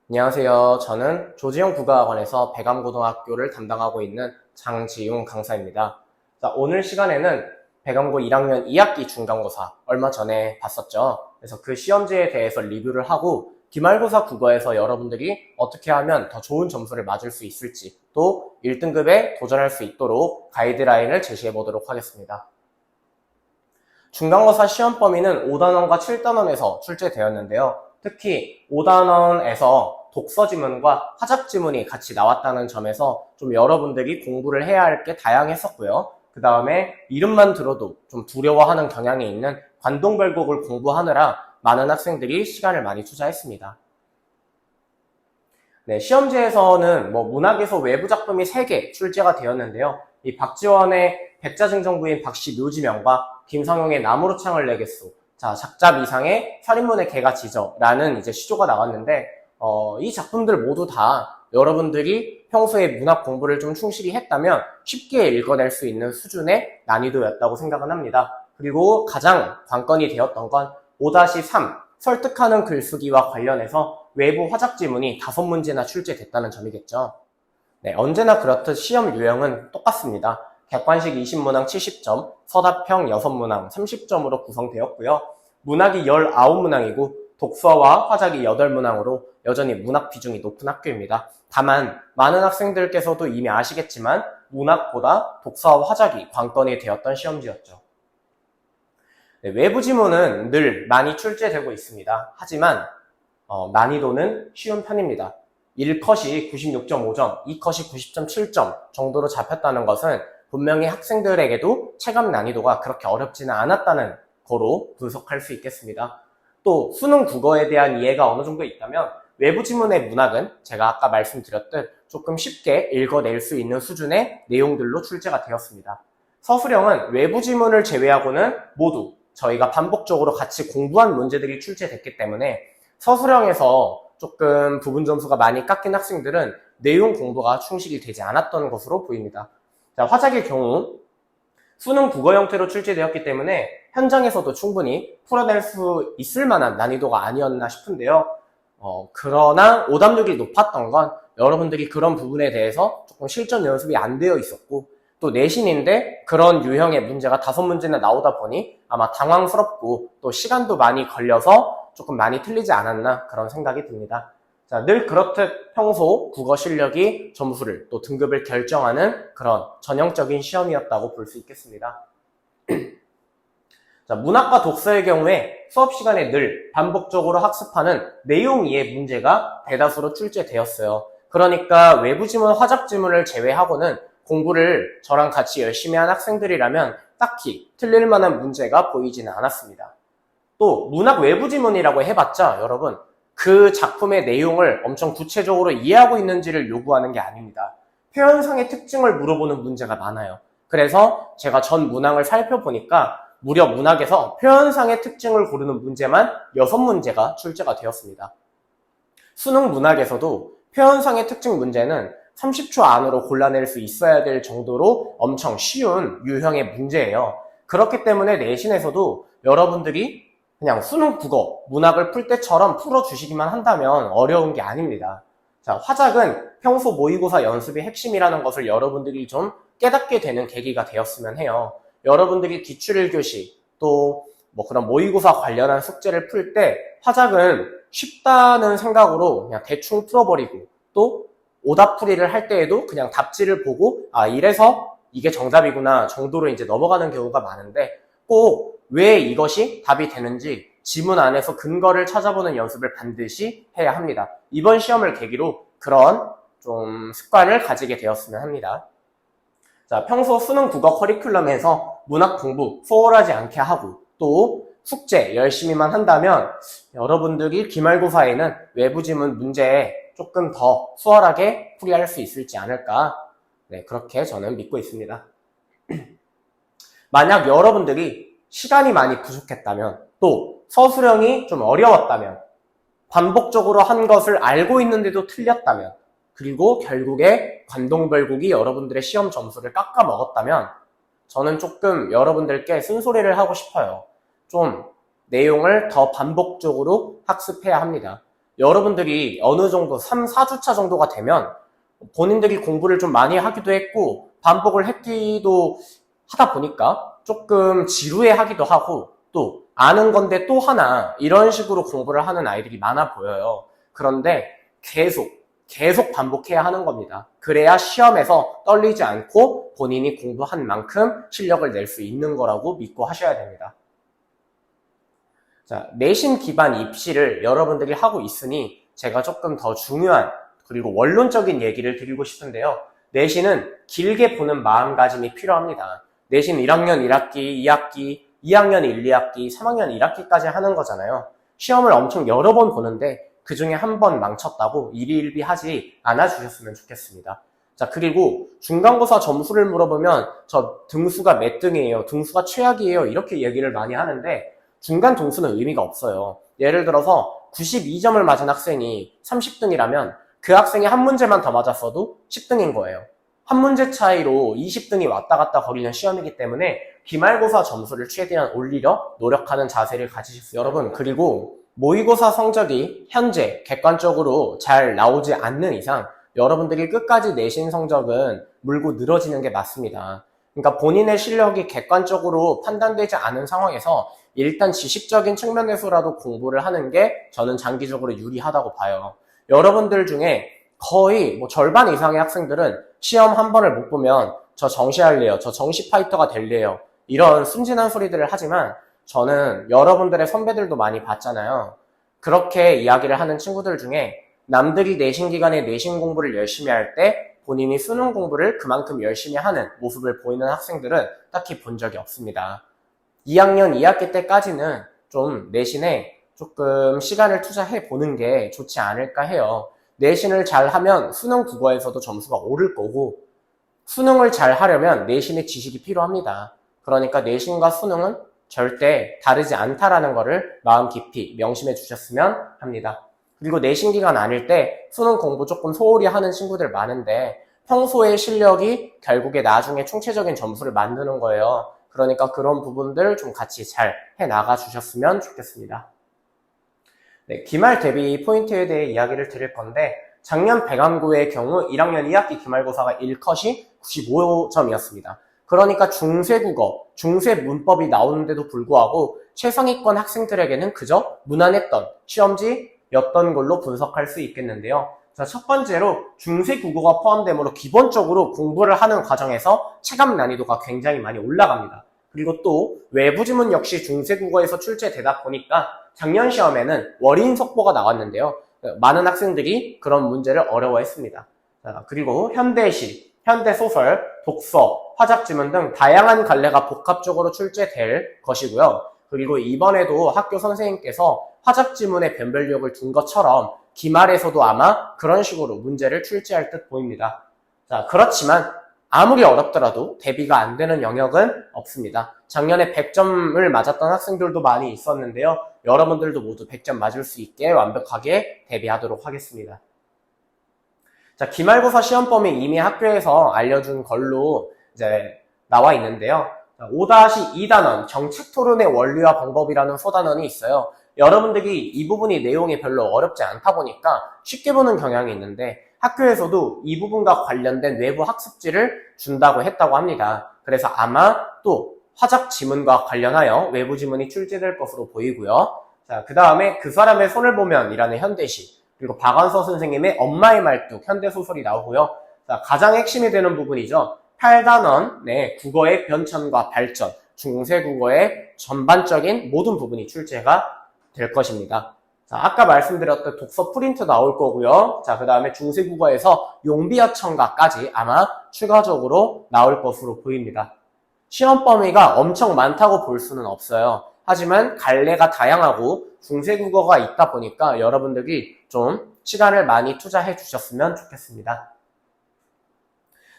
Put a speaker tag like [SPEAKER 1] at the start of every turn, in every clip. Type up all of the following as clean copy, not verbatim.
[SPEAKER 1] 안녕하세요. 저는 조지영 국어학원에서 배감고등학교를 담당하고 있는 장지용 강사입니다. 자, 오늘 시간에는 배감고 1학년 2학기 중간고사 얼마 전에 봤었죠. 그래서 그 시험지에 대해서 리뷰를 하고 기말고사 국어에서 여러분들이 어떻게 하면 더 좋은 점수를 맞을 수 있을지 또 1등급에 도전할 수 있도록 가이드라인을 제시해 보도록 하겠습니다. 중간고사 시험 범위는 5단원과 7단원에서 출제되었는데요. 특히 5단원에서 독서 지문과 화작 지문이 같이 나왔다는 점에서 좀 여러분들이 공부를 해야 할 게 다양했었고요. 그 다음에 이름만 들어도 좀 두려워하는 경향이 있는 관동별곡을 공부하느라 많은 학생들이 시간을 많이 투자했습니다. 네, 시험지에서는 문학에서 외부 작품이 3개 출제가 되었는데요. 이 박지원의 백자증정부인 박씨 묘지명과 김성용의 나무로 창을 내겠소, 자, 작자미상의 살인문의 개가 짖어라는 이제 시조가 나왔는데, 이 작품들 모두 다 여러분들이 평소에 문학 공부를 좀 충실히 했다면 쉽게 읽어낼 수 있는 수준의 난이도였다고 생각은 합니다. 그리고 가장 관건이 되었던 건 5-3 설득하는 글쓰기와 관련해서 외부 화작 지문이 5문제나 출제됐다는 점이겠죠. 네, 언제나 그렇듯 시험 유형은 똑같습니다. 객관식 20문항 70점, 서답형 6문항 30점으로 구성되었고요. 문학이 19문항이고 독서와 화작이 8문항으로 여전히 문학 비중이 높은 학교입니다. 다만 많은 학생들께서도 이미 아시겠지만 문학보다 독서와 화작이 관건이 되었던 시험지였죠. 네, 외부 지문은 늘 많이 출제되고 있습니다. 하지만 난이도는 쉬운 편입니다. 1컷이 96.5점, 2컷이 90.7점 정도로 잡혔다는 것은 분명히 학생들에게도 체감 난이도가 그렇게 어렵지는 않았다는 거로 분석할 수 있겠습니다. 또 수능 국어에 대한 이해가 어느 정도 있다면 외부 지문의 문학은 제가 아까 말씀드렸듯 조금 쉽게 읽어낼 수 있는 수준의 내용들로 출제가 되었습니다. 서술형은 외부 지문을 제외하고는 모두 저희가 반복적으로 같이 공부한 문제들이 출제됐기 때문에 서술형에서 조금 부분 점수가 많이 깎인 학생들은 내용 공부가 충실히 되지 않았던 것으로 보입니다. 자, 화작의 경우 수능 국어 형태로 출제되었기 때문에 현장에서도 충분히 풀어낼 수 있을 만한 난이도가 아니었나 싶은데요. 그러나 오답률이 높았던 건 여러분들이 그런 부분에 대해서 조금 실전 연습이 안 되어 있었고 또 내신인데 그런 유형의 문제가 5문제나 나오다 보니 아마 당황스럽고 또 시간도 많이 걸려서 조금 많이 틀리지 않았나 그런 생각이 듭니다. 자, 늘 그렇듯 평소 국어 실력이 점수를 또 등급을 결정하는 그런 전형적인 시험이었다고 볼 수 있겠습니다. 자, 문학과 독서의 경우에 수업 시간에 늘 반복적으로 학습하는 내용 이해 문제가 대다수로 출제되었어요. 그러니까 외부 지문, 화작 지문을 제외하고는 공부를 저랑 같이 열심히 한 학생들이라면 딱히 틀릴 만한 문제가 보이지는 않았습니다. 또 문학 외부 지문이라고 해봤자 여러분 그 작품의 내용을 엄청 구체적으로 이해하고 있는지를 요구하는 게 아닙니다. 표현상의 특징을 물어보는 문제가 많아요. 그래서 제가 전 문항을 살펴보니까 무려 문학에서 표현상의 특징을 고르는 문제만 6문제가 출제가 되었습니다. 수능 문학에서도 표현상의 특징 문제는 30초 안으로 골라낼 수 있어야 될 정도로 엄청 쉬운 유형의 문제예요. 그렇기 때문에 내신에서도 여러분들이 그냥 수능 국어, 문학을 풀 때처럼 풀어주시기만 한다면 어려운 게 아닙니다. 자, 화작은 평소 모의고사 연습의 핵심이라는 것을 여러분들이 좀 깨닫게 되는 계기가 되었으면 해요. 여러분들이 기출 1교시, 또 그런 모의고사 관련한 숙제를 풀 때 화작은 쉽다는 생각으로 그냥 대충 풀어버리고 또 오답풀이를 할 때에도 그냥 답지를 보고 이래서 이게 정답이구나 정도로 이제 넘어가는 경우가 많은데 꼭 왜 이것이 답이 되는지 지문 안에서 근거를 찾아보는 연습을 반드시 해야 합니다. 이번 시험을 계기로 그런 좀 습관을 가지게 되었으면 합니다. 자, 평소 수능 국어 커리큘럼에서 문학 공부 소홀하지 않게 하고 또 숙제 열심히만 한다면 여러분들이 기말고사에는 외부 지문 문제에 조금 더 수월하게 풀이할 수 있을지 않을까, 네, 그렇게 저는 믿고 있습니다. 만약 여러분들이 시간이 많이 부족했다면 또 서술형이 좀 어려웠다면 반복적으로 한 것을 알고 있는데도 틀렸다면 그리고 결국에 관동별곡이 여러분들의 시험 점수를 깎아 먹었다면 저는 조금 여러분들께 쓴소리를 하고 싶어요. 좀 내용을 더 반복적으로 학습해야 합니다. 여러분들이 어느 정도 3, 4주차 정도가 되면 본인들이 공부를 좀 많이 하기도 했고 반복을 했기도 하다 보니까 조금 지루해 하기도 하고 또 아는 건데 또 하나 이런 식으로 공부를 하는 아이들이 많아 보여요. 그런데 계속 반복해야 하는 겁니다. 그래야 시험에서 떨리지 않고 본인이 공부한 만큼 실력을 낼 수 있는 거라고 믿고 하셔야 됩니다. 자, 내신 기반 입시를 여러분들이 하고 있으니 제가 조금 더 중요한 그리고 원론적인 얘기를 드리고 싶은데요. 내신은 길게 보는 마음가짐이 필요합니다. 내신 1학년 1학기, 2학기, 2학년 1, 2학기, 3학년 1학기까지 하는 거잖아요. 시험을 엄청 여러 번 보는데 그 중에 한 번 망쳤다고 일희일비하지 않아 주셨으면 좋겠습니다. 자, 그리고 중간고사 점수를 물어보면 저 등수가 몇 등이에요? 등수가 최악이에요? 이렇게 얘기를 많이 하는데 중간 등수는 의미가 없어요. 예를 들어서 92점을 맞은 학생이 30등이라면 그 학생이 한 문제만 더 맞았어도 10등인 거예요. 한 문제 차이로 20등이 왔다 갔다 거리는 시험이기 때문에 기말고사 점수를 최대한 올리려 노력하는 자세를 가지십시오. 여러분, 그리고 모의고사 성적이 현재 객관적으로 잘 나오지 않는 이상 여러분들이 끝까지 내신 성적은 물고 늘어지는 게 맞습니다. 그러니까 본인의 실력이 객관적으로 판단되지 않은 상황에서 일단 지식적인 측면에서라도 공부를 하는 게 저는 장기적으로 유리하다고 봐요. 여러분들 중에 거의 절반 이상의 학생들은 시험 한 번을 못 보면 저 정시할래요, 저 정시 파이터가 될래요, 이런 순진한 소리들을 하지만 저는 여러분들의 선배들도 많이 봤잖아요. 그렇게 이야기를 하는 친구들 중에 남들이 내신 기간에 내신 공부를 열심히 할 때 본인이 수능 공부를 그만큼 열심히 하는 모습을 보이는 학생들은 딱히 본 적이 없습니다. 2학년 2학기 때까지는 좀 내신에 조금 시간을 투자해 보는 게 좋지 않을까 해요. 내신을 잘하면 수능 국어에서도 점수가 오를 거고 수능을 잘 하려면 내신의 지식이 필요합니다. 그러니까 내신과 수능은 절대 다르지 않다라는 거를 마음 깊이 명심해 주셨으면 합니다. 그리고 내신 기간 아닐 때 수능 공부 조금 소홀히 하는 친구들 많은데 평소의 실력이 결국에 나중에 총체적인 점수를 만드는 거예요. 그러니까 그런 부분들 좀 같이 잘 해나가 주셨으면 좋겠습니다. 네, 기말 대비 포인트에 대해 이야기를 드릴 건데 작년 백암고의 경우 1학년 2학기 기말고사가 1컷이 95점이었습니다. 그러니까 중세국어, 중세문법이 나오는데도 불구하고 최상위권 학생들에게는 그저 무난했던 시험지였던 걸로 분석할 수 있겠는데요. 자, 첫 번째로 중세국어가 포함되므로 기본적으로 공부를 하는 과정에서 체감 난이도가 굉장히 많이 올라갑니다. 그리고 또 외부지문 역시 중세국어에서 출제되다 보니까 작년 시험에는 월인 속보가 나왔는데요. 많은 학생들이 그런 문제를 어려워했습니다. 자, 그리고 현대시, 현대소설, 독서, 화작지문 등 다양한 갈래가 복합적으로 출제될 것이고요. 그리고 이번에도 학교 선생님께서 화작지문에 변별력을 둔 것처럼 기말에서도 아마 그런 식으로 문제를 출제할 듯 보입니다. 자, 그렇지만 아무리 어렵더라도 대비가 안 되는 영역은 없습니다. 작년에 100점을 맞았던 학생들도 많이 있었는데요. 여러분들도 모두 100점 맞을 수 있게 완벽하게 대비하도록 하겠습니다. 자, 기말고사 시험 범위 이미 학교에서 알려준 걸로 이제 나와 있는데요. 5-2단원 정책 토론의 원리와 방법이라는 소단원이 있어요. 여러분들이 이 부분이 내용이 별로 어렵지 않다 보니까 쉽게 보는 경향이 있는데 학교에서도 이 부분과 관련된 외부 학습지를 준다고 했다고 합니다. 그래서 아마 또 화작 지문과 관련하여 외부 지문이 출제될 것으로 보이고요. 자, 그 다음에 그 사람의 손을 보면 이라는 현대시, 그리고 박완서 선생님의 엄마의 말뚝 현대소설이 나오고요. 자, 가장 핵심이 되는 부분이죠. 8단원의 국어의 변천과 발전, 중세국어의 전반적인 모든 부분이 출제가 될 것입니다. 자, 아까 말씀드렸던 독서 프린트 나올 거고요. 자, 그 다음에 중세국어에서 용비어천가까지 아마 추가적으로 나올 것으로 보입니다. 시험 범위가 엄청 많다고 볼 수는 없어요. 하지만 갈래가 다양하고 중세국어가 있다 보니까 여러분들이 좀 시간을 많이 투자해 주셨으면 좋겠습니다.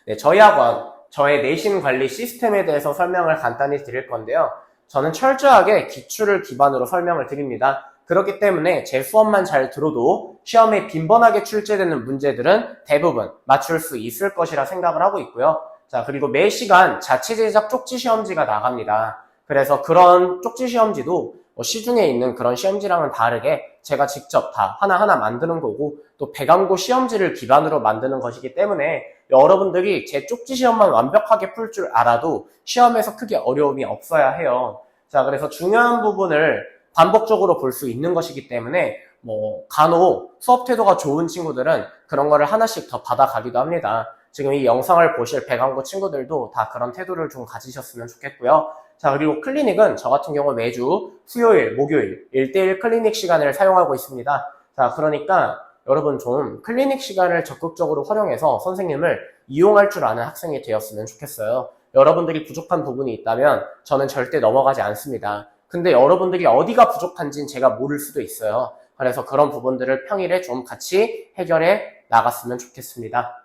[SPEAKER 1] 네, 저희 학원, 저의 내신 관리 시스템에 대해서 설명을 간단히 드릴 건데요. 저는 철저하게 기출을 기반으로 설명을 드립니다. 그렇기 때문에 제 수업만 잘 들어도 시험에 빈번하게 출제되는 문제들은 대부분 맞출 수 있을 것이라 생각을 하고 있고요. 자, 그리고 매 시간 자체 제작 쪽지 시험지가 나갑니다. 그래서 그런 쪽지 시험지도 시중에 있는 그런 시험지랑은 다르게 제가 직접 다 하나하나 만드는 거고 또 배강고 시험지를 기반으로 만드는 것이기 때문에 여러분들이 제 쪽지 시험만 완벽하게 풀 줄 알아도 시험에서 크게 어려움이 없어야 해요. 자, 그래서 중요한 부분을 반복적으로 볼 수 있는 것이기 때문에 간혹 수업 태도가 좋은 친구들은 그런 거를 하나씩 더 받아가기도 합니다. 지금 이 영상을 보실 배강고 친구들도 다 그런 태도를 좀 가지셨으면 좋겠고요. 자, 그리고 클리닉은 저 같은 경우 매주 수요일, 목요일 1대1 클리닉 시간을 사용하고 있습니다. 자, 그러니까 여러분 좀 클리닉 시간을 적극적으로 활용해서 선생님을 이용할 줄 아는 학생이 되었으면 좋겠어요. 여러분들이 부족한 부분이 있다면 저는 절대 넘어가지 않습니다. 근데 여러분들이 어디가 부족한지는 제가 모를 수도 있어요. 그래서 그런 부분들을 평일에 좀 같이 해결해 나갔으면 좋겠습니다.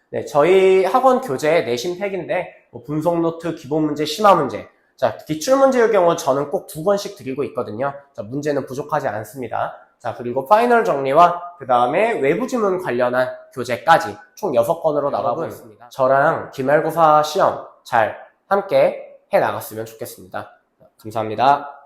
[SPEAKER 1] 네, 저희 학원 교재 내신 팩인데 분석 노트, 기본 문제, 심화 문제. 자, 기출 문제의 경우 저는 꼭 2권씩 드리고 있거든요. 자, 문제는 부족하지 않습니다. 자, 그리고 파이널 정리와 그 다음에 외부 지문 관련한 교재까지 총 6권으로 나가고 있습니다. 저랑 기말고사 시험 잘 함께 해 나갔으면 좋겠습니다. 감사합니다.